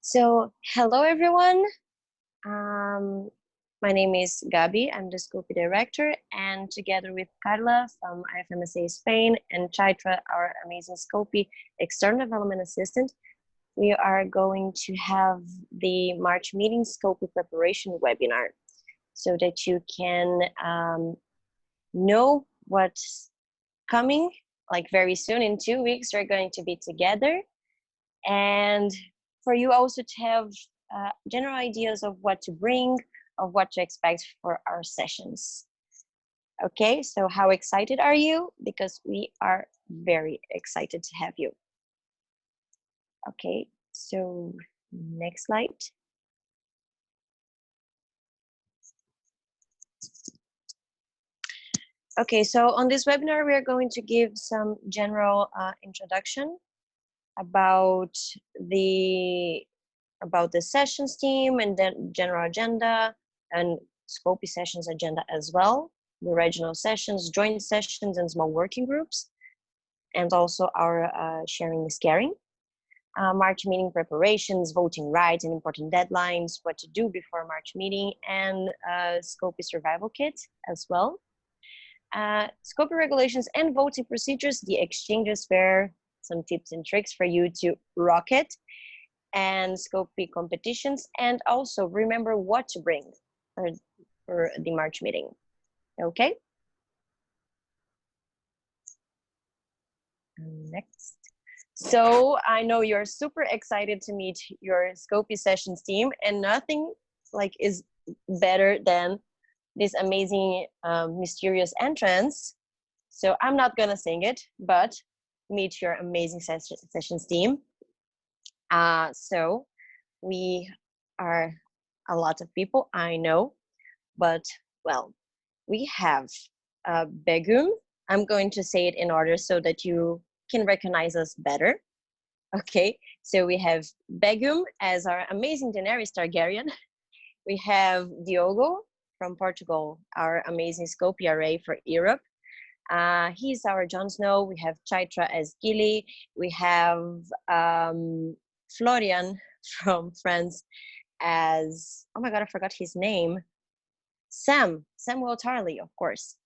So, hello everyone. Um, my name is Gabi. I'm the Scopy Director, and together with Carla from IFMSA Spain and Chaitra, our amazing Scopy External Development Assistant, we are going to have the March meeting Scopy preparation webinar so that you can know what's coming. Like very soon, in 2 weeks, we're going to be together. And for you also to have general ideas of what to bring, of what to expect for our sessions. Okay, so how excited are you? Because we are very excited to have you. Okay, so next slide. Okay, so on this webinar, we are going to give some general introduction about the sessions team and then general agenda and Scopy sessions agenda as well, the regional sessions, joint sessions, and small working groups, and also our sharing is caring. March meeting preparations, voting rights and important deadlines, what to do before March meeting, and Scopy survival kit as well. Scopy regulations and voting procedures, the exchanges where some tips and tricks for you to rock it, and Scopy competitions, and also remember what to bring for the March meeting. Okay. Next. So I know you're super excited to meet your Scopy sessions team, and nothing like is better than this amazing mysterious entrance. So I'm not gonna sing it, but meet your amazing sessions team. So we are a lot of people, I know, but well, we have Begum. I'm going to say it in order so that you can recognize us better. Okay, so we have Begum as our amazing Daenerys Targaryen. We have Diogo from Portugal, our amazing Scopy array for Europe. He's our Jon Snow. We have Chaitra as Gilly. We have Florian from France as, oh my God, I forgot his name. Samuel Tarley, of course.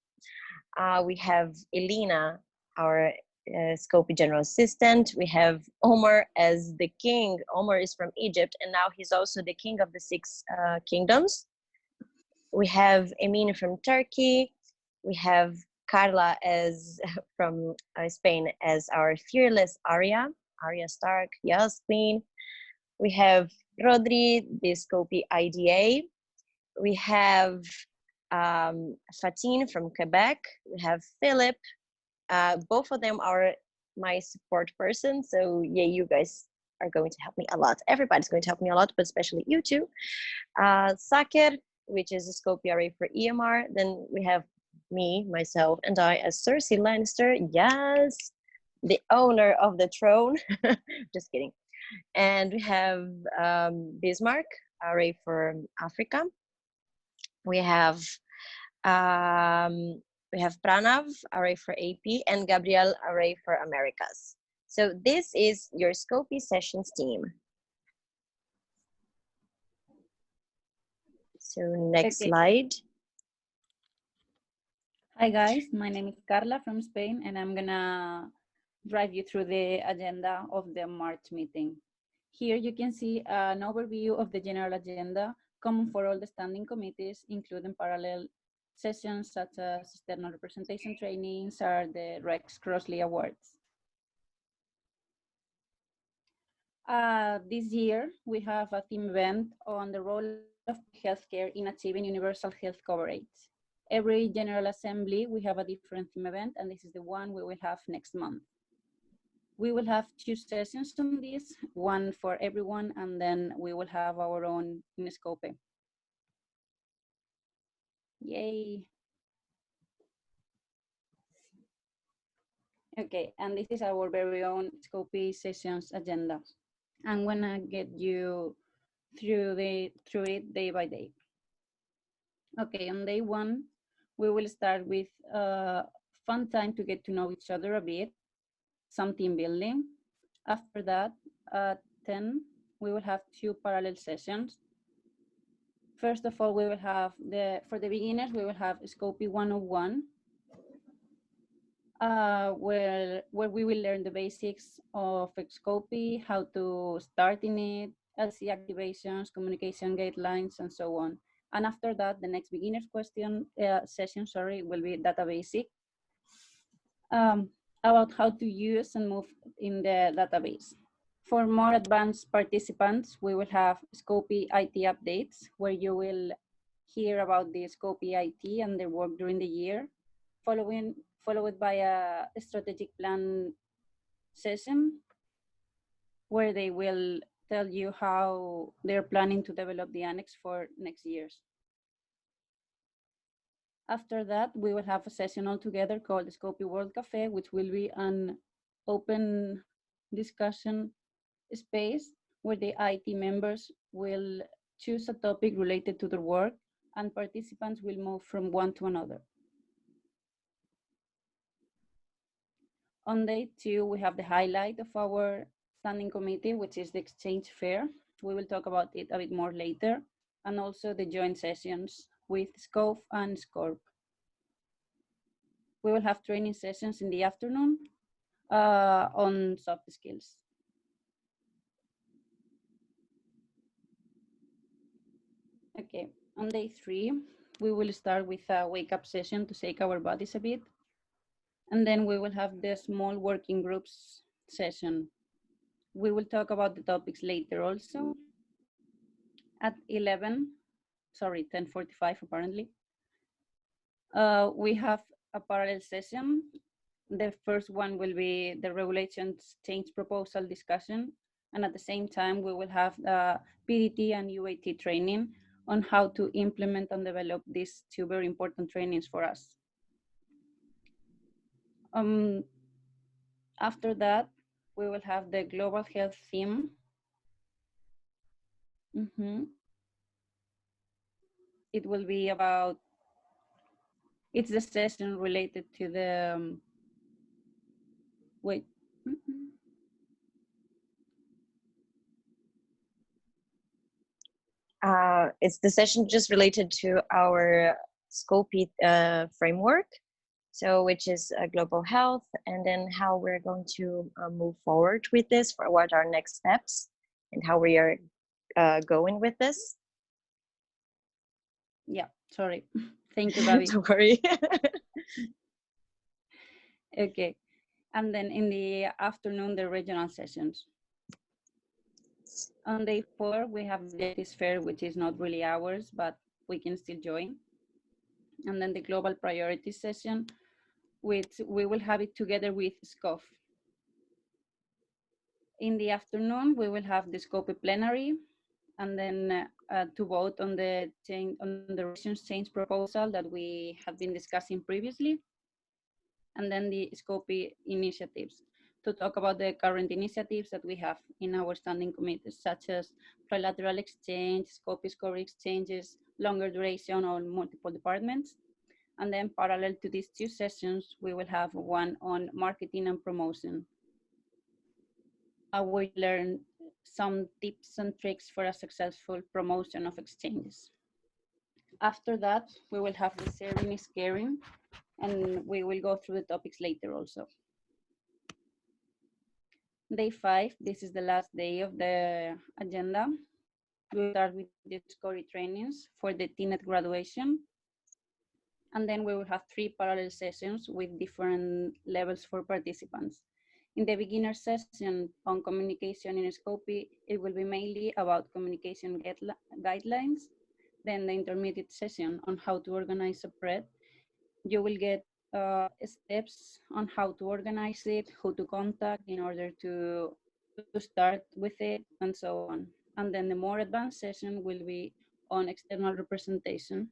We have Elena, our Scopy General Assistant. We have Omar as the king. Omar is from Egypt, and now he's also the king of the Six Kingdoms. We have Emine from Turkey. We have Carla as from Spain as our fearless Arya Stark, yes, queen. We have Rodri, the Scopy IDA. We have Fatine from Quebec. We have Philip. Both of them are my support person. So yeah, you guys are going to help me a lot. Everybody's going to help me a lot, but especially you two. Saker, which is a Scopy array for EMR. Then we have me, myself, and I as Cersei Lannister. Yes, the owner of the throne. Just kidding. And we have Bismarck, array for Africa. We have Pranav, array for AP, and Gabriel, array for Americas. So this is your Scopy sessions team. So next slide. Hi guys, my name is Carla from Spain, and I'm gonna drive you through the agenda of the March meeting. Here you can see an overview of the general agenda common for all the standing committees, including parallel sessions such as external representation trainings or the Rex Crossley Awards. This year, we have a theme event on the role of healthcare in achieving universal health coverage. Every General Assembly, we have a different theme event, and this is the one we will have next month. We will have 2 sessions on this, one for everyone, and then we will have our own in Scopy. Yay. Okay, and this is our very own Scopy sessions agenda. I'm gonna get you through it day by day. Okay, on day 1, we will start with a fun time to get to know each other a bit, some team building. After that, at 10, we will have 2 parallel sessions. First of all, we will have for the beginners, we will have Scopy 101, where we will learn the basics of Scopy, how to start in it, LC activations, communication guidelines, and so on. And after that, the next beginner's session, will be data basic, about how to use and move in the database. For more advanced participants, we will have Scopy IT updates, where you will hear about the Scopy IT and their work during the year, followed by a strategic plan session, where they will tell you how they're planning to develop the annex for next year's. After that, we will have a session altogether called the Scopy World Cafe, which will be an open discussion space where the IT members will choose a topic related to their work, and participants will move from one to another. On day 2, we have the highlight of our standing committee, which is the exchange fair. We will talk about it a bit more later, and also the joint sessions with SCOF and SCORP. We will have training sessions in the afternoon on soft skills. Okay, on day 3, we will start with a wake-up session to shake our bodies a bit. And then we will have the small working groups session. We will talk about the topics later also. At 10:45 apparently, we have a parallel session. The first one will be the regulations change proposal discussion. And at the same time, we will have PDT and UAT training on how to implement and develop these 2 very important trainings for us. After that, we will have the global health theme. It will be about, it's the session related to the, wait. It's the session just related to our Scopy framework, so which is global health, and then how we're going to move forward with this, for what are next steps, and how we are going with this. Yeah, sorry. Thank you, Gabi. Don't worry. Okay, and then in the afternoon, the regional sessions. On day 4, we have the objectives fair, which is not really ours, but we can still join. And then the global priorities session, which we will have it together with SCOF. In the afternoon, we will have the Scopy plenary, and then to vote on the regulations change proposal that we have been discussing previously, and then the Scopy initiatives, to talk about the current initiatives that we have in our standing committees, such as trilateral exchange, Scopy score exchanges, longer duration on multiple departments. And then parallel to these 2 sessions, we will have one on marketing and promotion. I will learn some tips and tricks for a successful promotion of exchanges. After that, we will have the sharing is caring, and we will go through the topics later also. Day 5, this is the last day of the agenda. We'll start with the Discovery trainings for the TNET graduation. And then we will have 3 parallel sessions with different levels for participants. In the beginner session on communication in Scopy, it will be mainly about communication guidelines. Then the intermediate session on how to organize a PRED. You will get steps on how to organize it, who to contact in order to start with it, and so on. And then the more advanced session will be on external representation,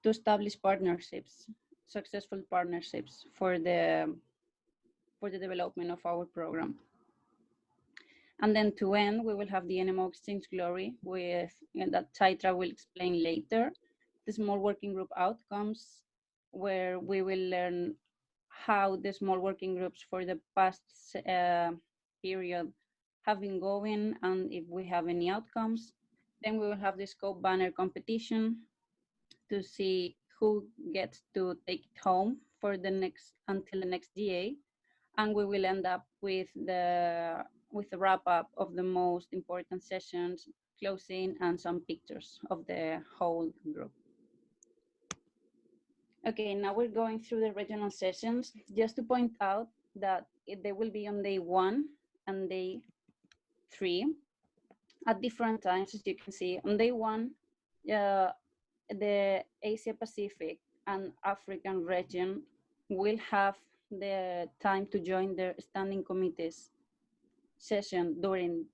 to establish partnerships, successful partnerships for the development of our program. And then to end, we will have the NMO Exchanges Glory, with that Chaitra will explain later, the small working group outcomes, where we will learn how the small working groups for the past period have been going and if we have any outcomes. Then we will have the scope banner competition to see who gets to take it home for the next until the next GA, and we will end up with a wrap up of the most important sessions, closing, and some pictures of the whole group. Okay, now we're going through the regional sessions. Just to point out that they will be on day 1 and day 3 at different times, as you can see. On day 1, the Asia Pacific and African region will have the time to join their standing committees session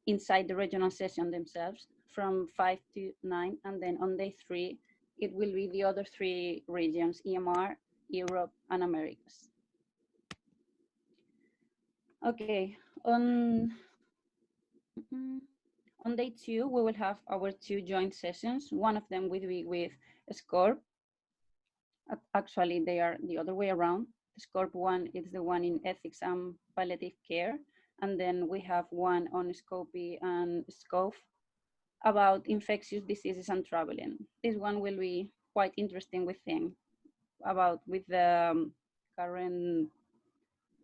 inside the regional session themselves from 5 to 9, and then on day 3 it will be the other 3 regions, EMR, Europe, and Americas. Okay, on day 2 we will have our 2 joint sessions. One of them will be with SCORP. Actually, they are the other way around. The SCORP one is the one in ethics and palliative care. And then we have one on SCOPY and SCOPE about infectious diseases and traveling. This one will be quite interesting, we think, with the current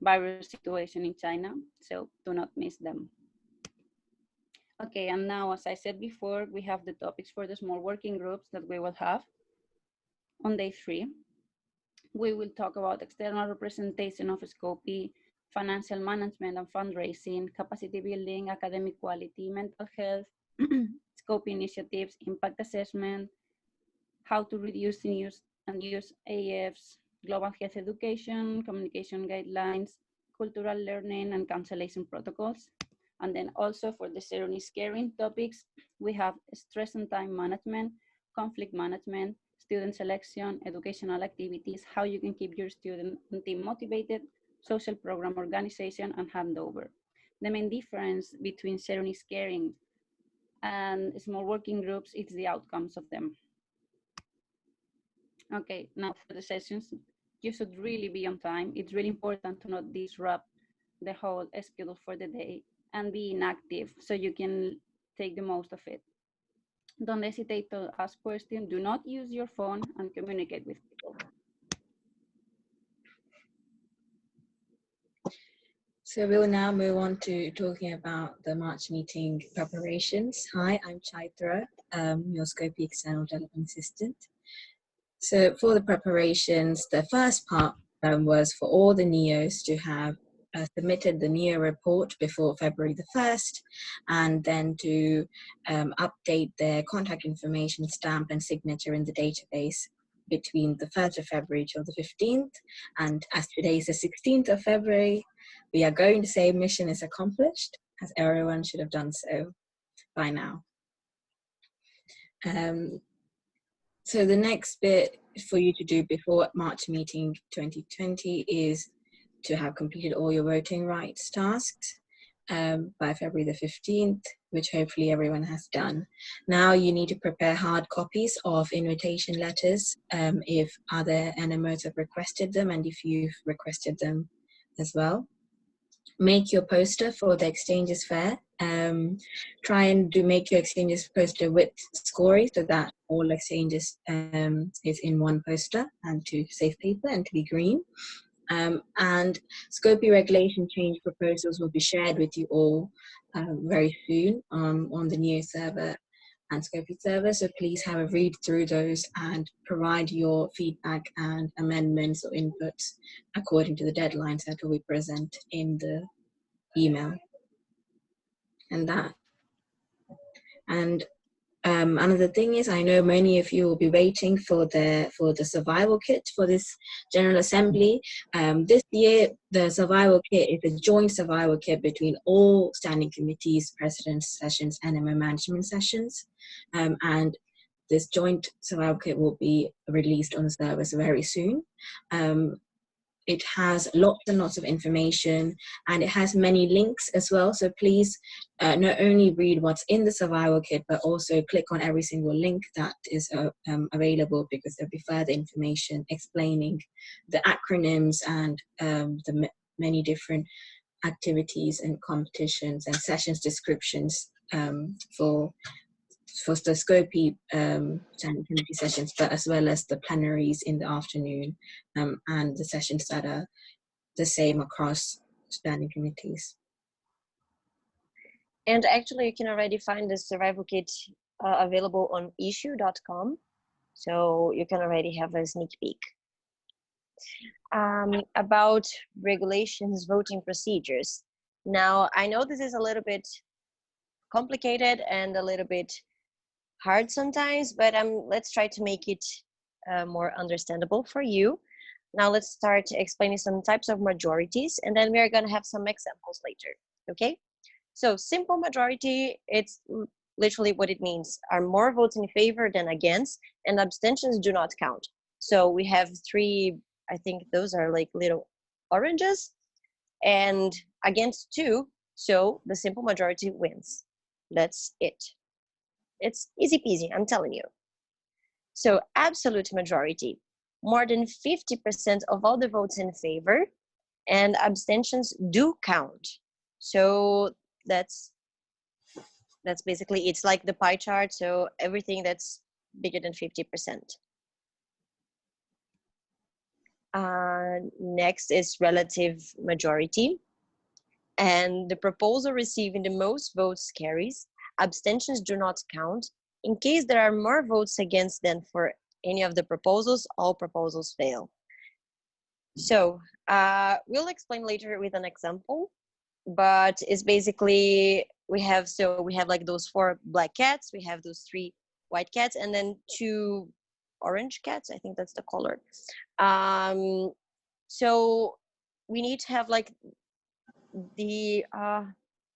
virus situation in China. So do not miss them. Okay, and now, as I said before, we have the topics for the small working groups that we will have on day 3. We will talk about external representation of SCOPY, financial management and fundraising, capacity building, academic quality, mental health, SCOPY initiatives, impact assessment, how to reduce and use AFs, global health education, communication guidelines, cultural learning, and cancellation protocols. And then also for the ceremony scaring topics, we have stress and time management, conflict management, student selection, educational activities, how you can keep your student and team motivated, social program organization, and handover. The main difference between ceremony scaring and small working groups is the outcomes of them. Okay, now for the sessions, you should really be on time. It's really important to not disrupt the whole schedule for the day and be inactive so you can take the most of it. Don't hesitate to ask questions. Do not use your phone and communicate with people. So we'll now move on to talking about the March meeting preparations. Hi, I'm Chaitra, your Scopy External Development Assistant. So for the preparations, the first part was for all the NEOs to have submitted the NEO report before February the 1st, and then to update their contact information, stamp and signature in the database between the 1st of February till the 15th. And as today is the 16th of February, we are going to say mission is accomplished, as everyone should have done so by now. So the next bit for you to do before March meeting 2020 is to have completed all your voting rights tasks by February the 15th, which hopefully everyone has done. Now you need to prepare hard copies of invitation letters if other NMOs have requested them and if you've requested them as well. Make your poster for the Exchanges Fair. Try and make your Exchanges poster with Glory so that all Exchanges is in one poster and to save paper and to be green. And Scopy regulation change proposals will be shared with you all very soon on the NEO server and Scopy server. So please have a read through those and provide your feedback and amendments or inputs according to the deadlines that will be present in the email. Another thing is, I know many of you will be waiting for the survival kit for this General Assembly. This year, the survival kit is a joint survival kit between all standing committees, president's sessions, NMO management sessions. And this joint survival kit will be released on the servers very soon. it has lots and lots of information, and it has many links as well. So please not only read what's in the survival kit, but also click on every single link that is available, because there'll be further information explaining the acronyms and the many different activities and competitions and sessions descriptions for the Scopy standing committee sessions, but as well as the plenaries in the afternoon and the sessions that are the same across standing committees. And actually, you can already find the survival kit available on issue.com. So you can already have a sneak peek. About regulations, voting procedures. Now, I know this is a little bit complicated and a little bit hard sometimes, but let's try to make it more understandable for you. Now let's start explaining some types of majorities, and then we're going to have some examples later, okay? So simple majority, it's literally what it means, are more votes in favor than against, and abstentions do not count. So we have three, I think those are like little oranges, and against 2, so the simple majority wins. That's it. It's easy peasy, I'm telling you. So absolute majority, more than 50% of all the votes in favor, and abstentions do count. So that's basically, it's like the pie chart, so everything that's bigger than 50%. Next is relative majority, and the proposal receiving the most votes carries. Abstentions do not count. In case there are more votes against than for any of the proposals, all proposals fail. So we'll explain later with an example, but it's basically, we have like those 4 black cats, we have those 3 white cats, and then 2 orange cats, I think that's the color. So we need to have like the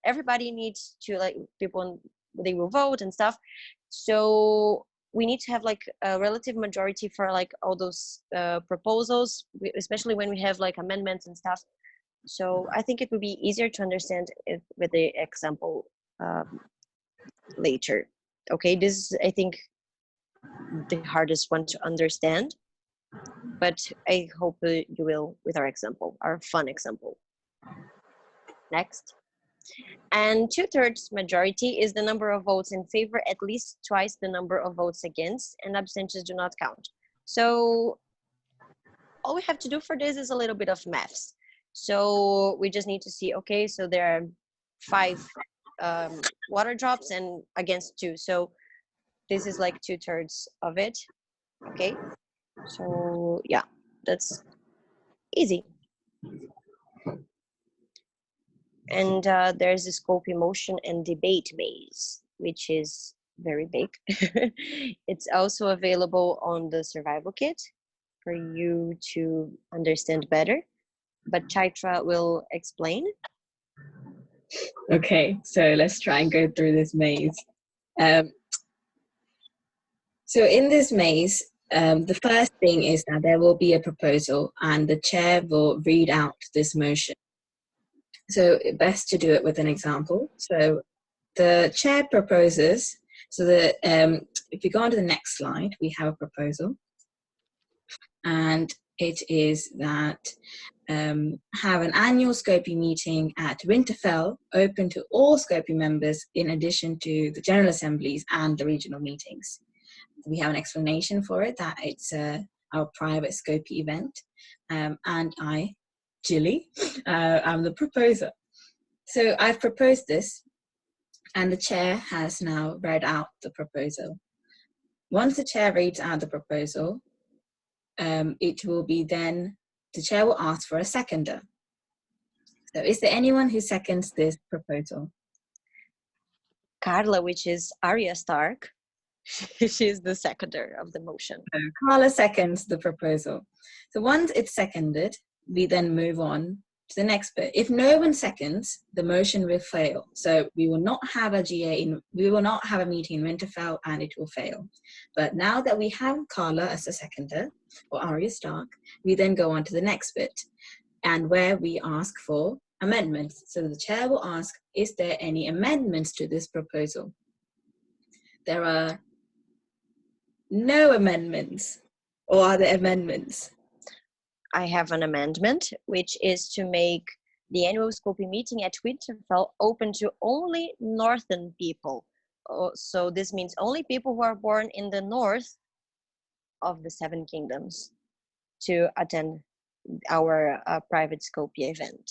everybody needs to, like, people, they will vote and stuff, so we need to have like a relative majority for like all those proposals, especially when we have like amendments and stuff. So I think it would be easier to understand it with the example later. Okay, this is, I think, the hardest one to understand, but I hope you will with our example, our fun example. Next. And 2/3 majority is the number of votes in favor at least twice the number of votes against, and abstentions do not count. So all we have to do for this is a little bit of maths. So we just need to see, okay, so there are 5 water drops and against 2. So this is like 2/3 of it, okay? So yeah, that's easy. And there's the Scopy motion and debate maze, which is very big. It's also available on the survival kit for you to understand better, but Chaitra will explain. Okay, so let's try and go through this maze. So in this maze, the first thing is that there will be a proposal, and the chair will read out this motion. So best to do it with an example. So the chair proposes, so that if you go on to the next slide, we have a proposal, and it is that have an annual Scopy meeting at Winterfell, open to all Scopy members, in addition to the General Assemblies and the regional meetings. We have an explanation for it, that it's our private Scopy event, and I, Julie, I'm the proposer. So I've proposed this, and the chair has now read out the proposal. Once the chair reads out the proposal, it will be then, the chair will ask for a seconder. So is there anyone who seconds this proposal? Carla, which is Arya Stark, she's the seconder of the motion. So Carla seconds the proposal. So once it's seconded, we then move on to the next bit. If no one seconds, the motion will fail. So we will not have a we will not have a meeting in Winterfell, and it will fail. But now that we have Carla as a seconder, or Arya Stark, we then go on to the next bit, and where we ask for amendments. So the chair will ask, is there any amendments to this proposal? There are no amendments. Or are there amendments? I have an amendment, which is to make the annual scoping meeting at Winterfell open to only northern people. So this means only people who are born in the north of the Seven Kingdoms to attend our private Scopia event.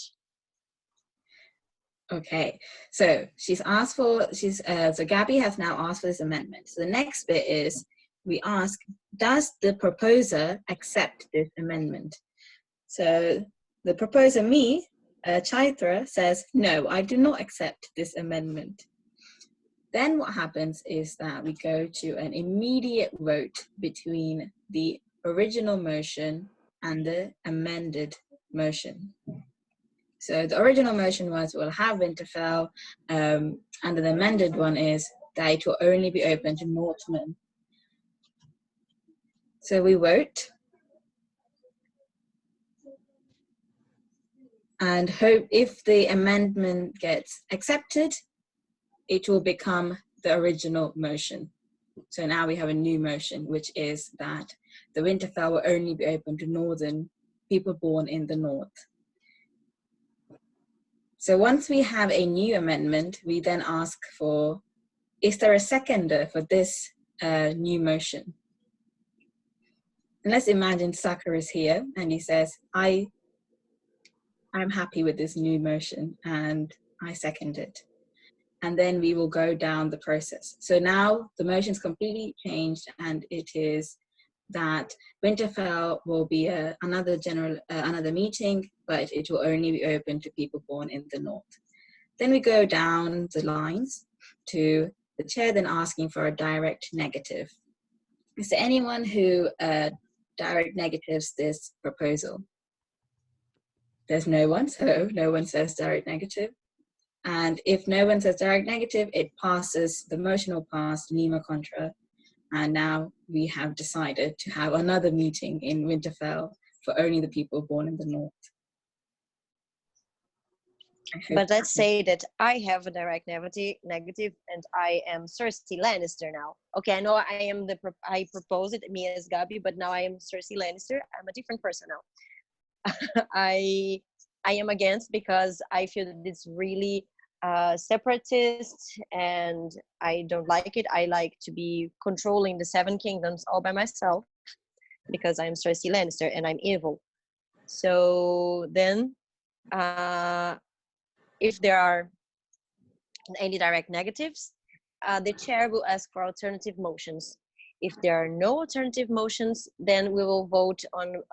Okay, so she's asked for, so Gabby has now asked for this amendment. So the next bit is, we ask, does the proposer accept this amendment? So the proposer, me, Chaitra, says, no, I do not accept this amendment. Then what happens is that we go to an immediate vote between the original motion and the amended motion. So the original motion was, we'll have Winterfell, and the amended one is that it will only be open to Northmen. So we vote and hope if the amendment gets accepted, it will become the original motion. So now we have a new motion, which is that the Winterfell will only be open to northern people born in the north. So once we have a new amendment, we then ask for, is there a seconder for this new motion? And let's imagine Sakar is here and he says, I'm happy with this new motion and I second it. And then we will go down the process. So now the motion's completely changed, and it is that Winterfell will be another meeting, but it will only be open to people born in the north. Then we go down the lines to the chair then asking for a direct negative. Is there anyone who direct negatives this proposal? There's no one, so no one says direct negative. And if no one says direct negative, it passes, the motion will pass, Nemo contra. And now we have decided to have another meeting in Winterfell for only the people born in the north. But let's say that I have a direct negative and I am Cersei Lannister now. Okay, I know I proposed it, me as Gabi, but now I am Cersei Lannister. I'm a different person now. I am against, because I feel that it's really separatist and I don't like it. I like to be controlling the Seven Kingdoms all by myself, because I'm Cersei Lannister and I'm evil. So then if there are any direct negatives, the chair will ask for alternative motions. If there are no alternative motions, then we will vote on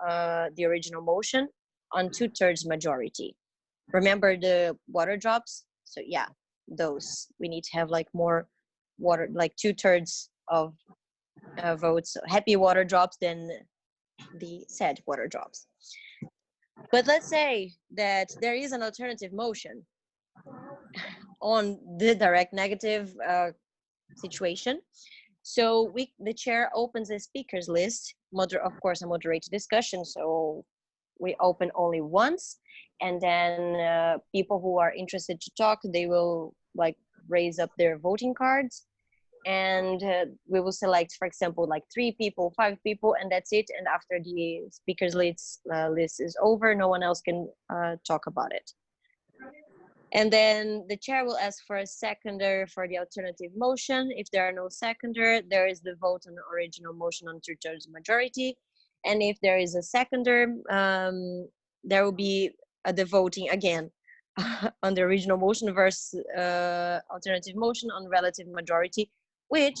the original motion on 2/3 majority. Remember the water drops? So yeah, those. We need to have like more water, like 2/3 of votes, happy water drops than the sad water drops. But let's say that there is an alternative motion on the direct negative situation. So the chair opens a speakers list, of course a moderated discussion, so we open only once, and then people who are interested to talk, they will like raise up their voting cards, and we will select, for example, like 3 people, 5 people, and that's it. And after the speakers list is over, no one else can talk about it. And then the chair will ask for a seconder for the alternative motion. If there are no seconder, there is the vote on the original motion on 2/3 majority. And if there is a seconder, there will be the voting again on the original motion versus alternative motion on relative majority, which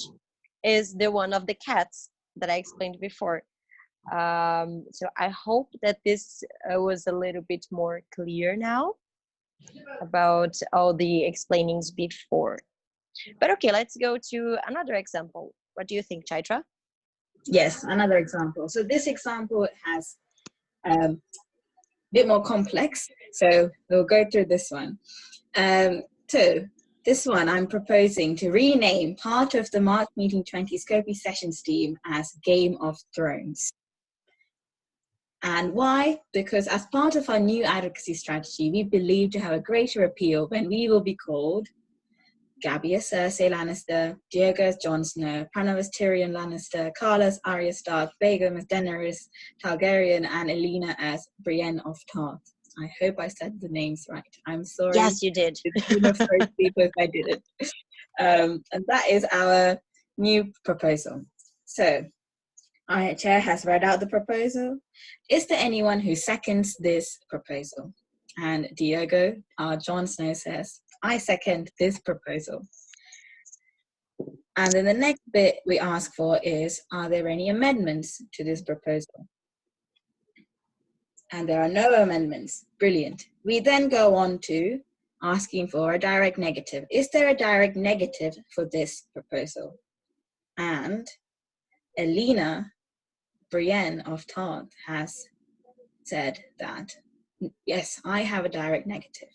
is the one of the cats that I explained before. So I hope that this was a little bit more clear now about all the explainings before. But okay, let's go to another example. What do you think, Chaitra? Yes, another example. So this example has bit more complex. So we'll go through this one. So this one, I'm proposing to rename part of the March Meeting 20 Scopy Sessions team as Game of Thrones. And why? Because as part of our new advocacy strategy, we believe to have a greater appeal when we will be called Gabby as Cersei Lannister, Diego as Jon Snow, Pranav as Tyrion Lannister, Carla as Arya Stark, Begum as Daenerys Targaryen, and Elena as Brienne of Tarth. I hope I said the names right. I'm sorry. Yes, you did. People if I didn't. And that is our new proposal. So our chair has read out the proposal. Is there anyone who seconds this proposal? And Diego, Jon Snow says, I second this proposal. And then the next bit we ask for is, are there any amendments to this proposal? And there are no amendments. Brilliant. We then go on to asking for a direct negative. Is there a direct negative for this proposal? And Elena, Brienne of Tarth, has said that, yes, I have a direct negative.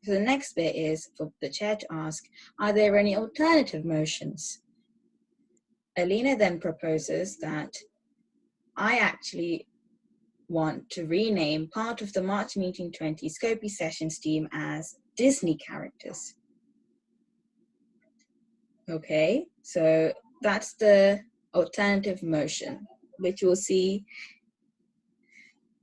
So the next bit is for the chair to ask, are there any alternative motions? Elena then proposes that I actually want to rename part of the March Meeting 20 Scopy Sessions team as Disney characters. Okay, so that's the alternative motion, which we'll see,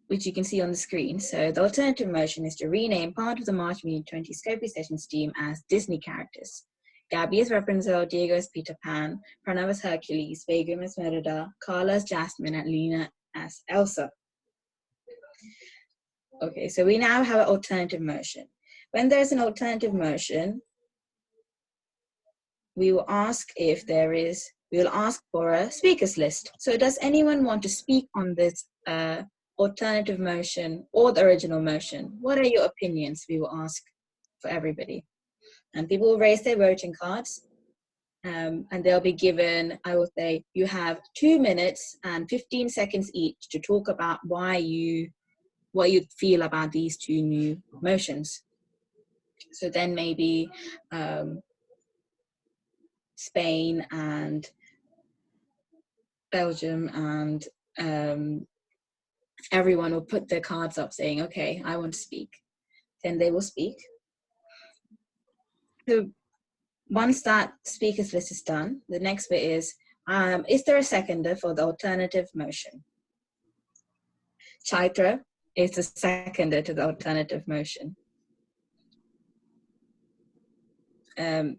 which you can see on the screen. So the alternative motion is to rename part of the March Meeting 20 Scopy Sessions team as Disney characters. Gabby as Rapunzel, Diego as Peter Pan, Pranav as Hercules, Begum as Merida, Carla as Jasmine, and Lena as Elsa. Okay, so we now have an alternative motion. When there's an alternative motion, we will ask if there is, we will ask for a speakers list. So does anyone want to speak on this alternative motion or the original motion? What are your opinions? We will ask for everybody. And people will raise their voting cards and they'll be given, I will say, you have 2 minutes and 15 seconds each to talk about what you feel about these two new motions. So then maybe Spain and Belgium and everyone will put their cards up saying, okay, I want to speak. Then they will speak. So once that speakers list is done, the next bit is there a seconder for the alternative motion? Chaitra is the seconder to the alternative motion. And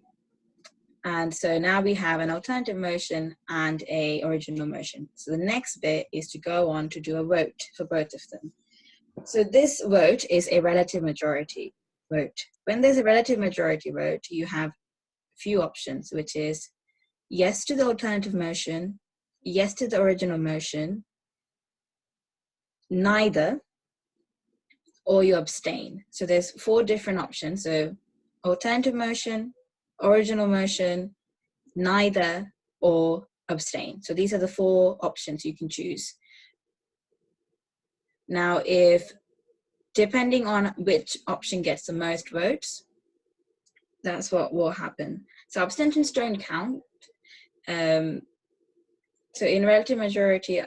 so now we have an alternative motion and a original motion. So the next bit is to go on to do a vote for both of them. So this vote is a relative majority vote. When there's a relative majority vote, you have a few options, which is yes to the alternative motion, yes to the original motion, neither, or you abstain. So there's 4 different options. So alternative motion, original motion, neither, or abstain. So these are the 4 options you can choose. Now, depending on which option gets the most votes, that's what will happen. So abstentions don't count. So in relative majority,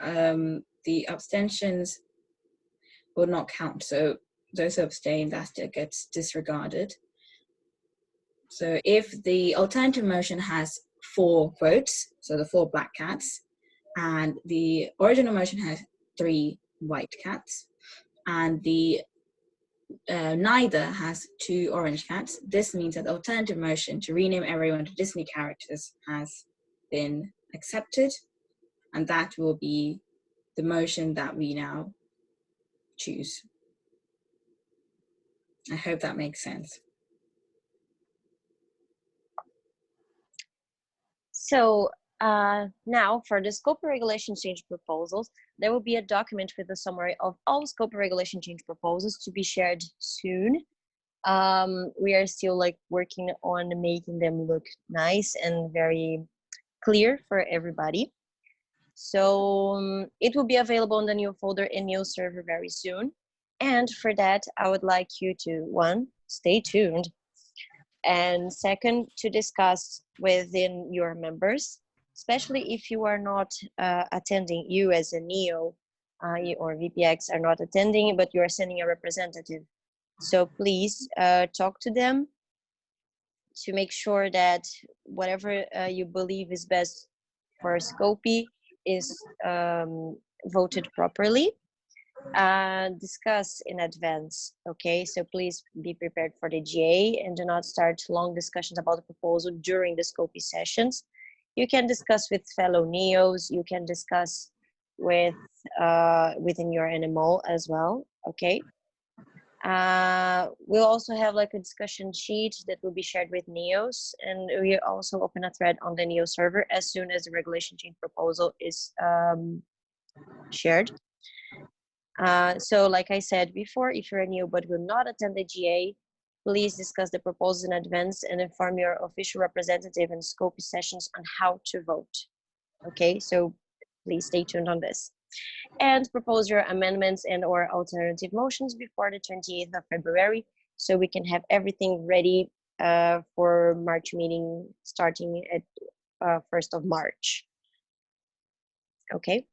the abstentions will not count. So those who abstain, that gets disregarded. So if the alternative motion has 4 votes, so the 4 black cats, and the original motion has 3 white cats, and the neither has 2 orange cats, this means that the alternative motion to rename everyone to Disney characters has been accepted, and that will be the motion that we now choose. I hope that makes sense. So now for the scope of regulation change proposals, there will be a document with a summary of all scope of regulation change proposals to be shared soon. We are still working on making them look nice and very clear for everybody. So it will be available in the new folder and new server very soon. And for that, I would like you to, one, stay tuned, and second, to discuss within your members, especially if you are not attending, you as a NEO or VPX are not attending, but you are sending a representative. So please talk to them to make sure that whatever you believe is best for Scopy is voted properly. Discuss in advance, okay? So please be prepared for the GA and do not start long discussions about the proposal during the Scopy sessions. You can discuss with fellow NEOs, you can discuss with within your NMO as well, okay? We'll also have like a discussion sheet that will be shared with NEOs, and we also open a thread on the NEO server as soon as the regulation change proposal is shared. So like I said before, if you're a NEO but will not attend the GA, please discuss the proposals in advance and inform your official representative in Scopy sessions on how to vote. Okay, so please stay tuned on this. And propose your amendments and or alternative motions before the 28th of February, so we can have everything ready for March meeting starting at 1st of March. Okay.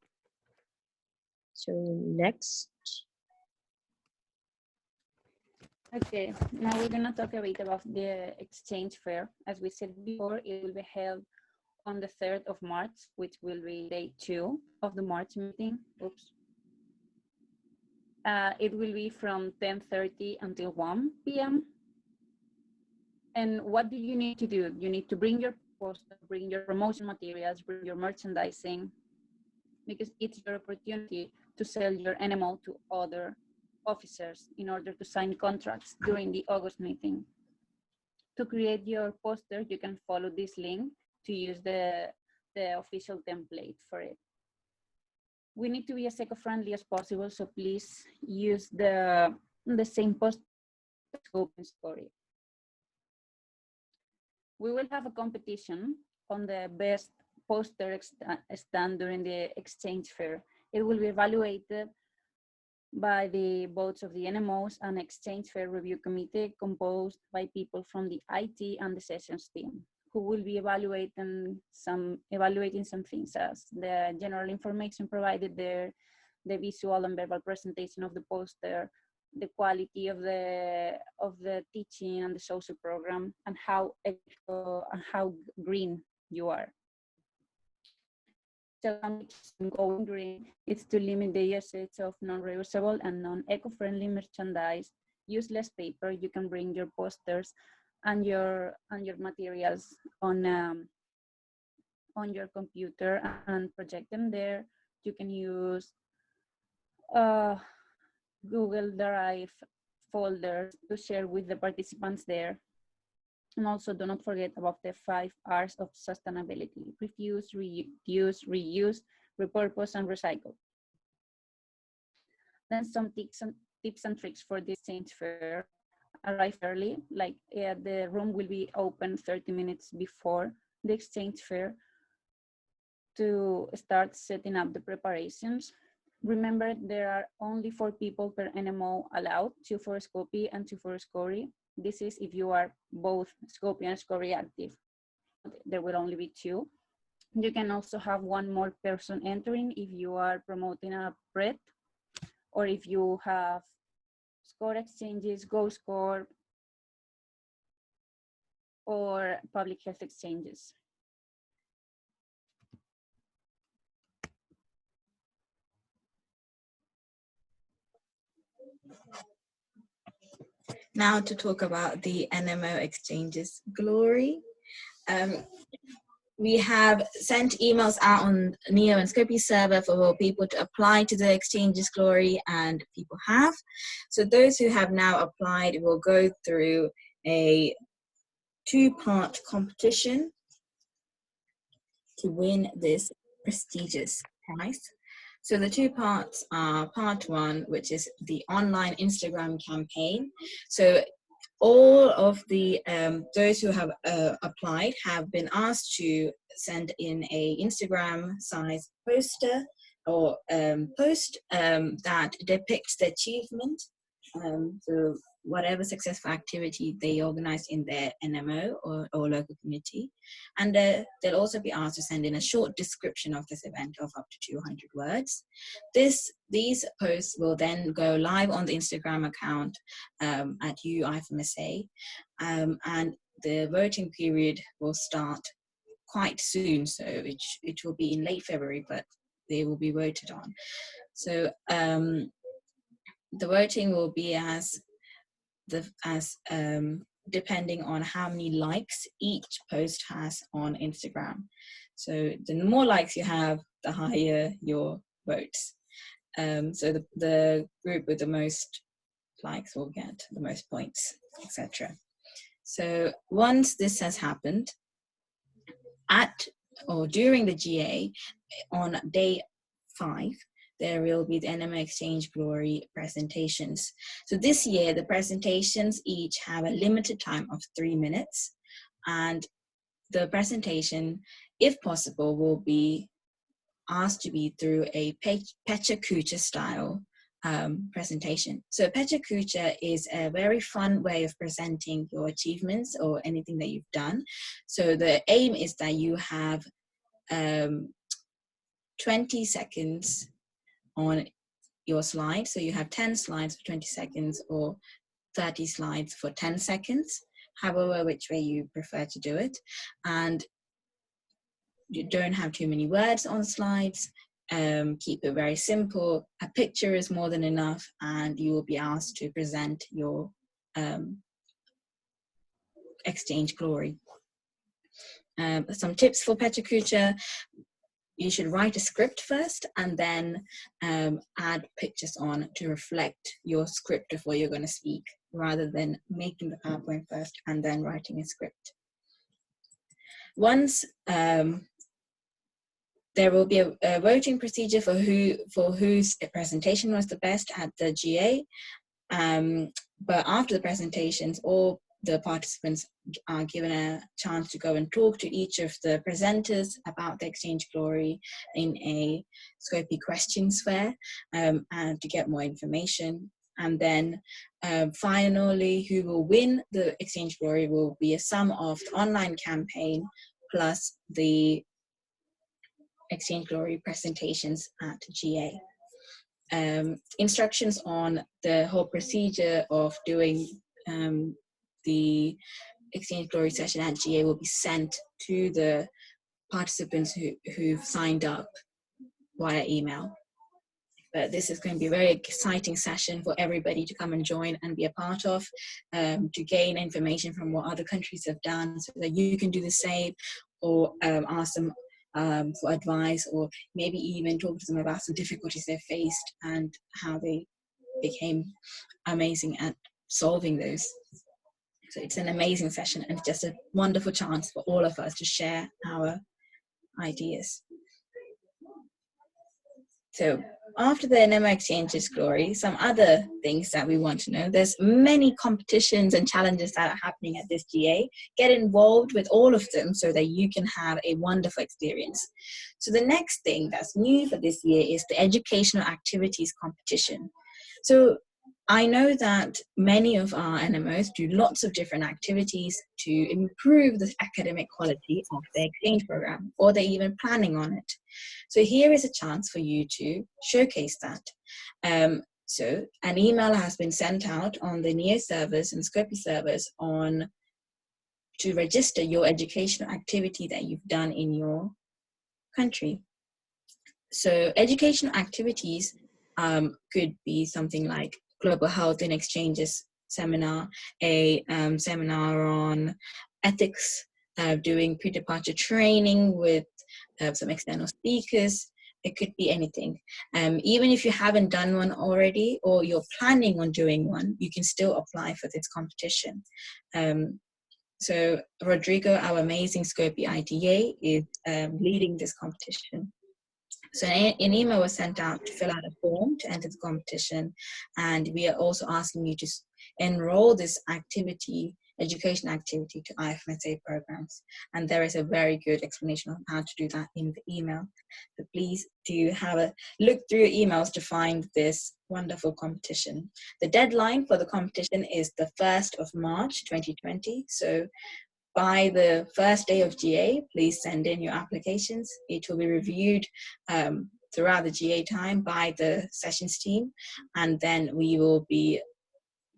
So next. Okay, now we're gonna talk a bit about the exchange fair. As we said before, it will be held on the 3rd of March, which will be day 2 of the March meeting. Oops. It will be from 10:30 until 1 p.m. And what do you need to do? You need to bring your poster, bring your promotion materials, bring your merchandising, because it's your opportunity to sell your NMO to other officers in order to sign contracts during the August meeting. To create your poster, you can follow this link to use the official template for it. We need to be as eco-friendly as possible, so please use the same poster open story. We will have a competition on the best poster stand during the exchange fair. It will be evaluated by the votes of the NMOs and exchange fair review committee composed by people from the IT and the sessions team, who will be evaluating some things as the general information provided there, the visual and verbal presentation of the poster, the quality of the teaching and the social program, and how green you are. So going green is to limit the usage of non-reusable and non-eco-friendly merchandise, useless paper. You can bring your posters and your materials on your computer and project them there. You can use Google Drive folders to share with the participants there. And also do not forget about the 5 R's of sustainability: refuse, reuse, repurpose, and recycle. Then some tips and tricks for this exchange fair. Arrive early, like the room will be open 30 minutes before the exchange fair to start setting up the preparations. Remember, there are only 4 people per NMO allowed, 2 for Scopy and 2 for Scory. This is if you are both Scopy and Scory active. There will only be 2. You can also have 1 more person entering if you are promoting a PRET, or if you have Score Exchanges, Go Score, or public health exchanges. Now to talk about the NMO Exchanges Glory. We have sent emails out on NEO and Scopy server for people to apply to the Exchanges Glory, and people have. So those who have now applied will go through a 2-part competition to win this prestigious prize. So the 2 parts are part 1, which is the online Instagram campaign. So all of the those who have applied have been asked to send in a Instagram size poster or post that depicts the achievement So whatever successful activity they organize in their NMO or local community. And they'll also be asked to send in a short description of this event of up to 200 words. These posts will then go live on the Instagram account at IFMSA, and the voting period will start quite soon. So it will be in late February, but they will be voted on. So the voting will be as depending on how many likes each post has on Instagram. So the more likes you have, the higher your votes. So the group with the most likes will get the most points, etc. So once this has happened, at or during the GA on day 5, there will be the NMO Exchange Glory presentations. So this year, the presentations each have a limited time of 3 minutes, and the presentation, if possible, will be asked to be through a Pecha Kucha style presentation. So Pecha Kucha is a very fun way of presenting your achievements or anything that you've done. So the aim is that you have 20 seconds on your slide. So you have 10 slides for 20 seconds or 30 slides for 10 seconds, however which way you prefer to do it. And you don't have too many words on slides. Keep it very simple. A picture is more than enough, and you will be asked to present your Exchange Glory. Some tips for Pecha Kucha: you should write a script first and then add pictures on to reflect your script of what you're going to speak, rather than making the PowerPoint first and then writing a script. Once there will be a voting procedure for whose presentation was the best at the GA, but after the presentations, all the participants are given a chance to go and talk to each of the presenters about the Exchange Glory in a Scopy questions fair, and to get more information. And then finally, who will win the Exchange Glory will be a sum of the online campaign plus the Exchange Glory presentations at GA. Instructions on the whole procedure of doing the Exchange Glory session at GA will be sent to the participants who've signed up via email. But this is going to be a very exciting session for everybody to come and join and be a part of, to gain information from what other countries have done so that you can do the same, or ask them for advice, or maybe even talk to them about some difficulties they faced and how they became amazing at solving those. So it's an amazing session and just a wonderful chance for all of us to share our ideas. So after the NMO Exchanges Glory, some other things that we want to know. There's many competitions and challenges that are happening at this GA. Get involved with all of them so that you can have a wonderful experience. So the next thing that's new for this year is the educational activities competition. So I know that many of our NMOs do lots of different activities to improve the academic quality of their exchange program, or they're even planning on it. So here is a chance for you to showcase that. So an email has been sent out on the NEO servers and Scopy servers to register your educational activity that you've done in your country. So educational activities could be something like Global Health and Exchanges seminar, a seminar on ethics, doing pre-departure training with some external speakers. It could be anything. Even if you haven't done one already, or you're planning on doing one, you can still apply for this competition. So Rodrigo, our amazing Scopy IDA, is leading this competition. So an email was sent out to fill out a form to enter the competition, and we are also asking you to enroll this activity, education activity, to IFMSA programs. And there is a very good explanation of how to do that in the email. So please do have a look through your emails to find this wonderful competition. The deadline for the competition is the 1st of March 2020. So by the first day of GA, please send in your applications. It will be reviewed throughout the GA time by the sessions team, and then we will be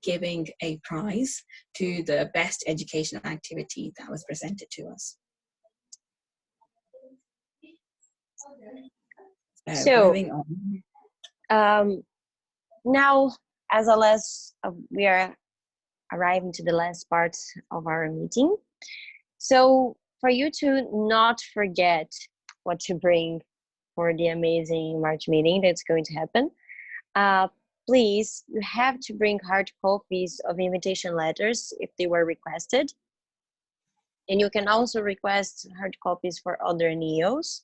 giving a prize to the best educational activity that was presented to us. So moving on. Now, as we are arriving to the last part of our meeting. So for you to not forget what to bring for the amazing March meeting that's going to happen, please, you have to bring hard copies of invitation letters if they were requested. And you can also request hard copies for other NEOs.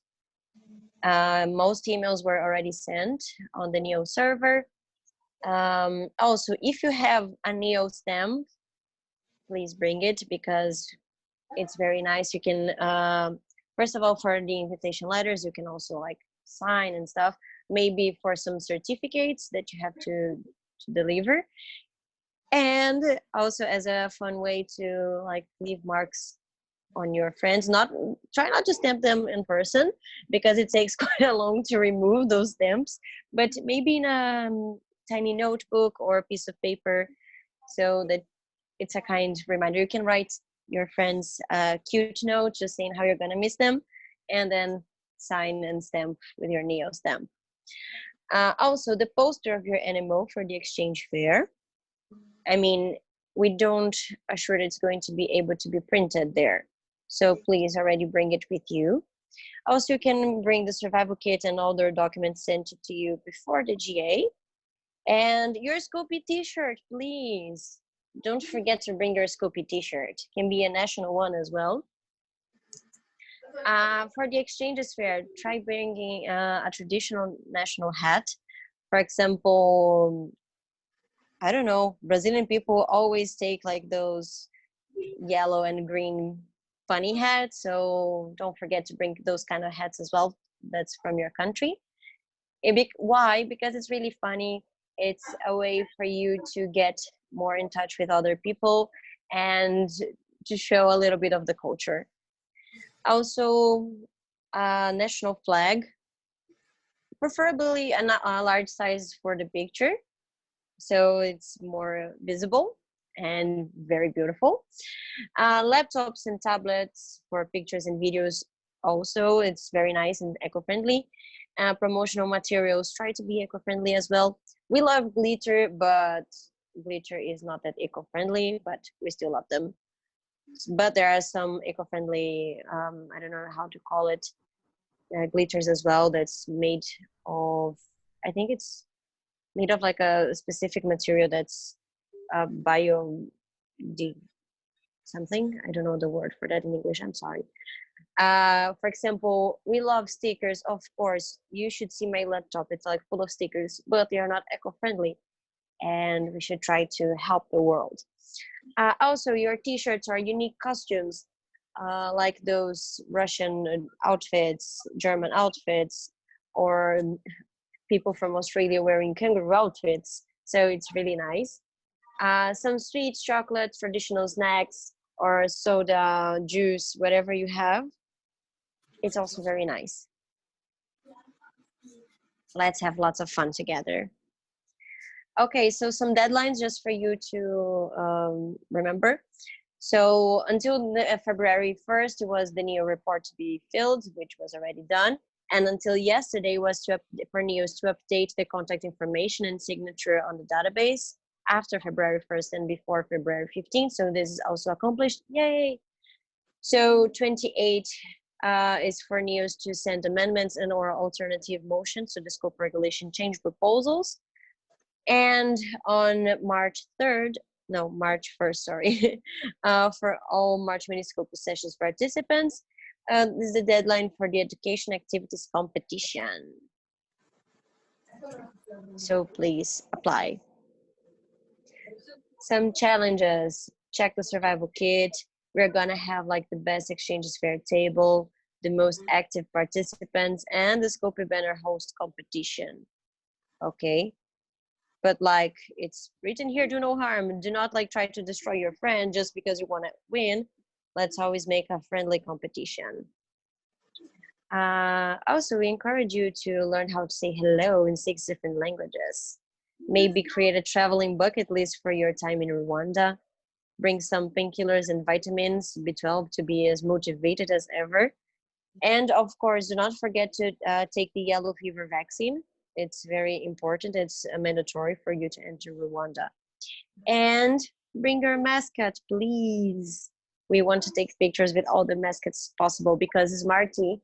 Most emails were already sent on the NEO server. Also, if you have a NEO stamp, please bring it, because it's very nice. You can, first of all, for the invitation letters, you can also like sign and stuff, maybe for some certificates that you have to deliver. And also as a fun way to like leave marks on your friends. Try not to stamp them in person, because it takes quite a long to remove those stamps, but maybe in a tiny notebook or a piece of paper, so that it's a kind reminder. You can write your friends a cute note just saying how you're going to miss them, and then sign and stamp with your NEO stamp. Also, the poster of your NMO for the exchange fair. I mean, we don't assure it's going to be able to be printed there, so please already bring it with you. Also, you can bring the survival kit and other documents sent to you before the GA. And your Scopy t-shirt, please. Don't forget to bring your Scopy t-shirt. It can be a national one as well. For the exchanges fair, try bringing a traditional national hat. For example, I don't know, Brazilian people always take like those yellow and green funny hats, so don't forget to bring those kind of hats as well. That's from your country. Why? Because it's really funny. It's a way for you to get more in touch with other people and to show a little bit of the culture. Also, a national flag, preferably a large size for the picture, so it's more visible and very beautiful. Laptops and tablets for pictures and videos, also it's very nice and eco-friendly. Promotional materials, try to be eco-friendly as well. We love glitter, but glitter is not that eco-friendly, but we still love them. But there are some eco-friendly, I don't know how to call it, glitters as well, that's made of, I think it's made of like a specific material that's something. I don't know the word for that in English, I'm sorry. For example, we love stickers. Of course, you should see my laptop. It's like full of stickers, but they are not eco-friendly, and we should try to help the world. Also, your t-shirts are unique costumes, like those Russian outfits, German outfits, or people from Australia wearing kangaroo outfits. So it's really nice. Some sweets, chocolates, traditional snacks, or soda, juice, whatever you have. It's also very nice. Let's have lots of fun together. Okay, so some deadlines just for you to remember. So until February 1st, it was the NEO report to be filled, which was already done. And until yesterday was for NEOs to update the contact information and signature on the database after February 1st and before February 15th. So this is also accomplished, yay. So 28 is for NEOs to send amendments and or alternative motions to the scope regulation change proposals. And on March 1st, sorry, for all March mini scope sessions participants, This is the deadline for the education activities competition. So please apply. Some challenges: check the survival kit. We're gonna have like the best exchanges fair table, the most active participants, and the Scopy banner host competition. Okay, but like it's written here, do no harm. Do not like try to destroy your friend just because you want to win. Let's always make a friendly competition. Also, we encourage you to learn how to say hello in 6 different languages. Maybe create a traveling bucket list for your time in Rwanda. Bring some painkillers and vitamins B12 to be as motivated as ever. And of course, do not forget to take the yellow fever vaccine. It's very important. It's mandatory for you to enter Rwanda. And bring your mascot, please. We want to take pictures with all the mascots possible because Smarty,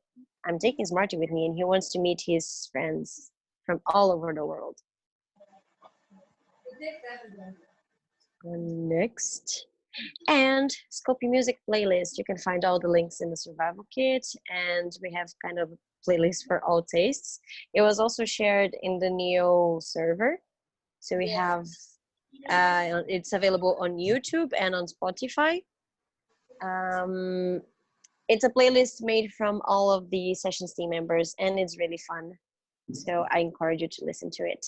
I'm taking Smarty with me and he wants to meet his friends from all over the world. Next. And Scopy Music playlist. You can find all the links in the survival kit, and we have kind of playlist for all tastes. It was also shared in the NEO server. So we have, it's available on YouTube and on Spotify. It's a playlist made from all of the sessions team members, and it's really fun. So I encourage you to listen to it.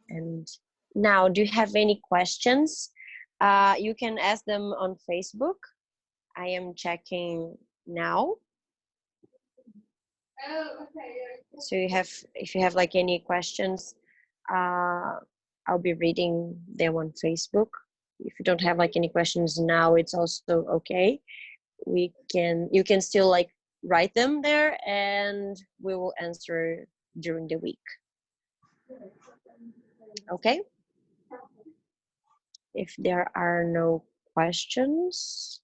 And now, do you have any questions? You can ask them on Facebook. I am checking now. So if you have like any questions, I'll be reading them on Facebook. If you don't have like any questions now, it's also okay. You can still like write them there, and we will answer during the week. Okay. If there are no questions,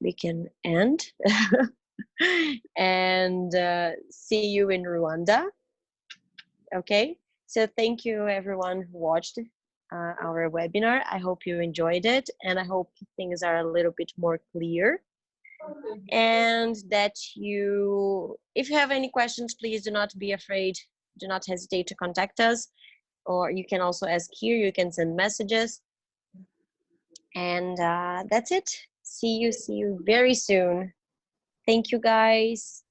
we can end. And see you in Rwanda. Okay, so thank you everyone who watched our webinar. I hope you enjoyed it, and I hope things are a little bit more clear. And that if you have any questions, please do not be afraid. Do not hesitate to contact us, or you can also ask here. You can send messages. And that's it. See you very soon. Thank you, guys.